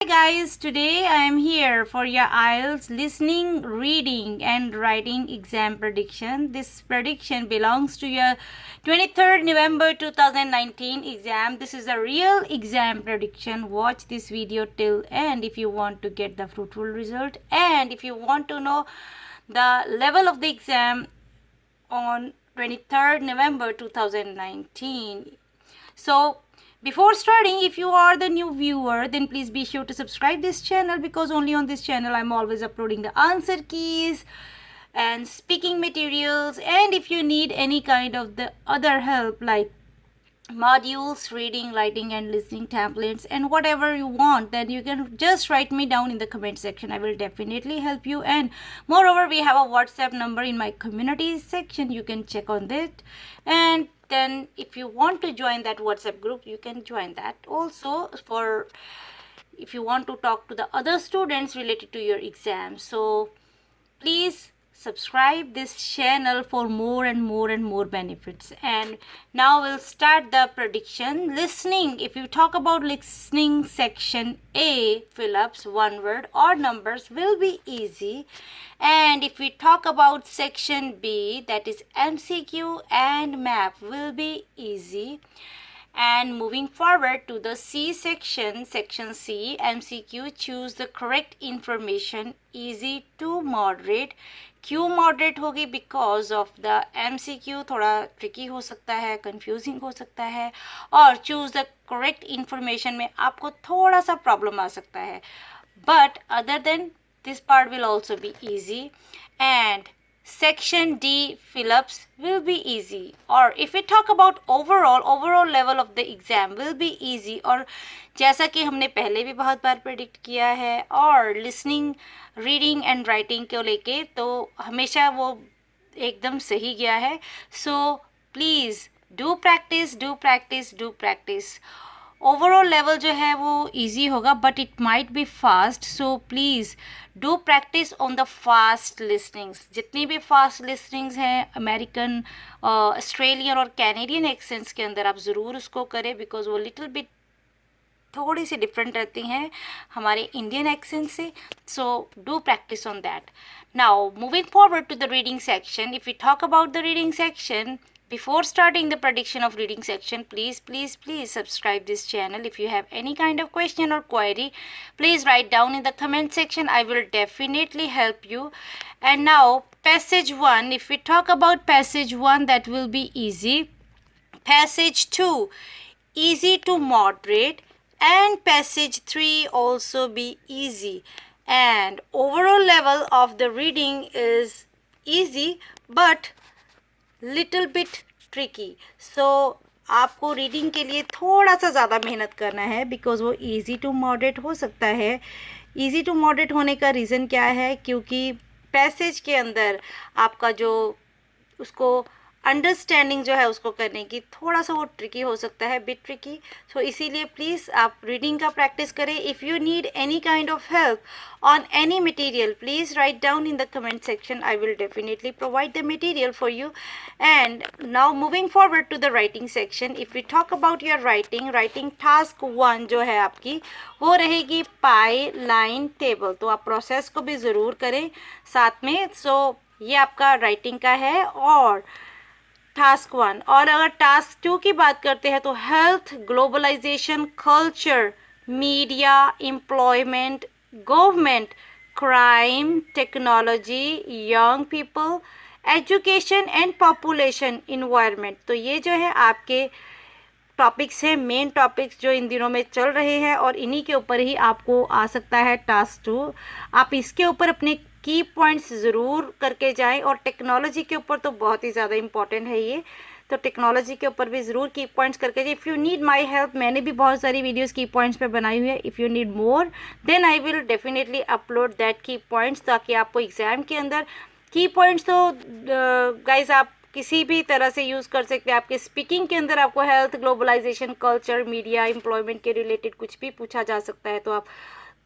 Hi guys, today I am here for your IELTS listening, reading and writing exam prediction. This prediction belongs to your 23rd November 2019 exam. This is a real exam prediction. Watch this video till end if you want to get the fruitful result and if you want to know the level of the exam on 23rd November 2019. So before starting, if you are the new viewer, then please be sure to subscribe this channel because only on this channel I'm always uploading the answer keys and speaking materials. And if you need any kind of the other help like modules, reading, writing and listening templates and whatever you want, then you can just write me down in the comment section. I will definitely help you. And moreover, we have a WhatsApp number in my community section. You can check on that. And then if you want to join that WhatsApp group, you can join that also for if you want to talk to the other students related to your exam. So please subscribe this channel for more and more benefits. And now we'll start the prediction. Listening, if you talk about listening section A, fill-ups, one word or numbers will be easy. And if we talk about section B, that is MCQ and map, will be easy. And moving forward to the C section, section C, MCQ, choose the correct information, easy to moderate. क्यों moderate होगी? Because of the MCQ थोड़ा tricky हो सकता है, confusing हो सकता है और चूज द करेक्ट इंफॉर्मेशन में आपको थोड़ा सा प्रॉब्लम आ सकता है. But other than this part will also be easy. And section D, fill-ups will be easy. Or if we talk about overall level of the exam will be easy. और जैसा कि हमने पहले भी बहुत बार प्रेडिक्ट किया है और लिसनिंग, रीडिंग एंड राइटिंग को लेके तो हमेशा वो एकदम सही गया है. So please do practice. Overall level जो है वो इजी होगा but it might be fast. So please do practice on the fast listenings. जितनी भी फास्ट लिसनिंग्स हैं अमेरिकन, ऑस्ट्रेलियन और कैनेडियन एक्सेंट्स के अंदर, आप ज़रूर उसको करें बिकॉज वो लिटिल बिट थोड़ी सी डिफरेंट रहती हैं हमारे इंडियन एक्सेंट से. So do practice on that. Now moving forward to the reading section. If you talk about the reading section, before starting the prediction of reading section, please subscribe this channel. If you have any kind of question or query, please write down in the comment section. I will definitely help you. And now passage 1, if we talk about passage 1, that will be easy. Passage 2, easy to moderate. And passage 3 also be easy. And overall level of the reading is easy but little bit tricky. So आपको reading के लिए थोड़ा सा ज़्यादा मेहनत करना है because वो इजी टू मॉडरेट हो सकता है. इजी टू मॉडरेट होने का रीज़न क्या है? क्योंकि पैसेज के अंदर आपका जो उसको अंडरस्टैंडिंग जो है उसको करने की थोड़ा सा वो ट्रिकी हो सकता है, बिट ट्रिकी. सो इसीलिए प्लीज़ आप रीडिंग का प्रैक्टिस करें. If you need any kind of help on any material, please write down in the comment section. I will definitely provide the material for you. And now moving forward to the writing section. If we talk about your writing task 1 जो है आपकी वो रहेगी पाई line table. तो आप process को भी ज़रूर करें साथ में. सो ये आपका राइटिंग का है और टास्क 1. और अगर टास्क 2 की बात करते हैं तो health, globalisation, culture, media, employment, government, crime, technology, young people, education and population, environment. तो ये जो है आपके टॉपिक्स हैं, मेन टॉपिक्स जो इन दिनों में चल रहे हैं और इन्हीं के ऊपर ही आपको आ सकता है टास्क 2. आप इसके ऊपर अपने की पॉइंट्स ज़रूर करके जाएं. और टेक्नोलॉजी के ऊपर तो बहुत ही ज़्यादा इम्पॉर्टेंट है ये, तो टेक्नोलॉजी के ऊपर भी ज़रूर की पॉइंट्स करके जाइए. If you need my help, मैंने भी बहुत सारी वीडियोस की पॉइंट्स पे बनाई हुई है. If you need more then I will definitely upload that key points, ताकि आपको एग्ज़ाम के अंदर की पॉइंट्स तो गाइज आप किसी भी तरह से यूज़ कर सकते हैं. आपके स्पीकिंग के अंदर आपको health, globalisation, culture, media, employment के रिलेटेड कुछ भी पूछा जा सकता है. तो आप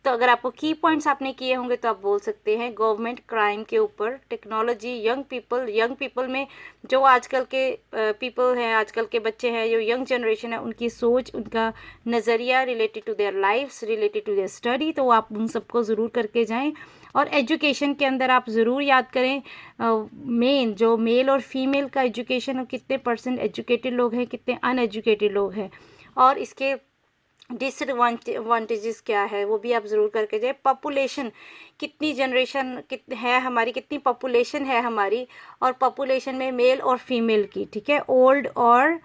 तो अगर आपको की पॉइंट्स आपने किए होंगे तो आप बोल सकते हैं गवर्नमेंट क्राइम के ऊपर, टेक्नोलॉजी, यंग पीपल में जो आजकल के पीपल हैं, आजकल के बच्चे हैं, जो यंग जनरेशन है, उनकी सोच, उनका नज़रिया related to their lifes, related to their study, तो आप उन सबको ज़रूर करके जाएं। और एजुकेशन के अंदर आप ज़रूर याद करें मेन जो मेल और फीमेल का एजुकेशन, और कितने परसेंट एजुकेटेड लोग हैं, कितने अनएजुकेटेड लोग हैं, और इसके डिसएडवांटेजेस क्या है वो भी आप ज़रूर करके जाए। पॉपुलेशन, कितनी जनरेशन है हमारी, कितनी पॉपुलेशन है हमारी, और पॉपुलेशन में मेल और फीमेल की, ठीक है, ओल्ड और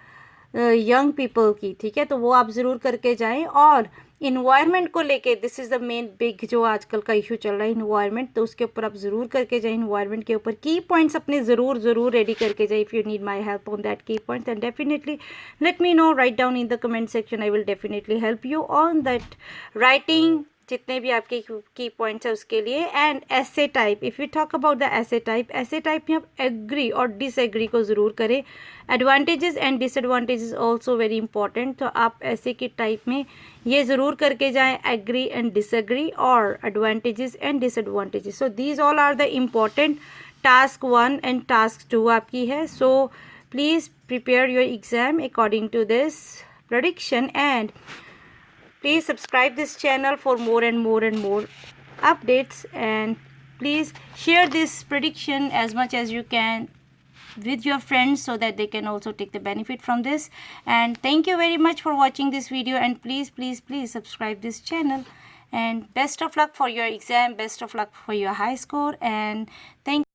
यंग पीपल की, ठीक है, तो वो आप ज़रूर करके जाएं। और इन्वायरमेंट को लेके, this is the main big जो आजकल का इशू चल रहा है, इन्वायरमेंट, तो उसके ऊपर आप ज़रूर करके जाएं। इन्वायरमेंट के ऊपर की पॉइंट्स अपने ज़रूर रेडी करके जाए। If you need my help on that key points, and definitely let me know, write down in the comment section, I will definitely help you on that writing, जितने भी आपके की पॉइंट्स है उसके लिए। एंड ऐसे type, if you talk about the ऐसे type में आप एग्री और डिसएग्री को ज़रूर करें। Advantages and disadvantages also very important, तो आप ऐसे के टाइप में ये ज़रूर करके जाएं, एग्री एंड डिसएग्री और advantages and disadvantages. So these all are the important. Task 1 and task 2 आपकी है। So please prepare your exam according to this prediction, and please subscribe this channel for more and more updates, and please share this prediction as much as you can with your friends so that they can also take the benefit from this. And thank you very much for watching this video, and please subscribe this channel, and best of luck for your exam, best of luck for your high score, and thank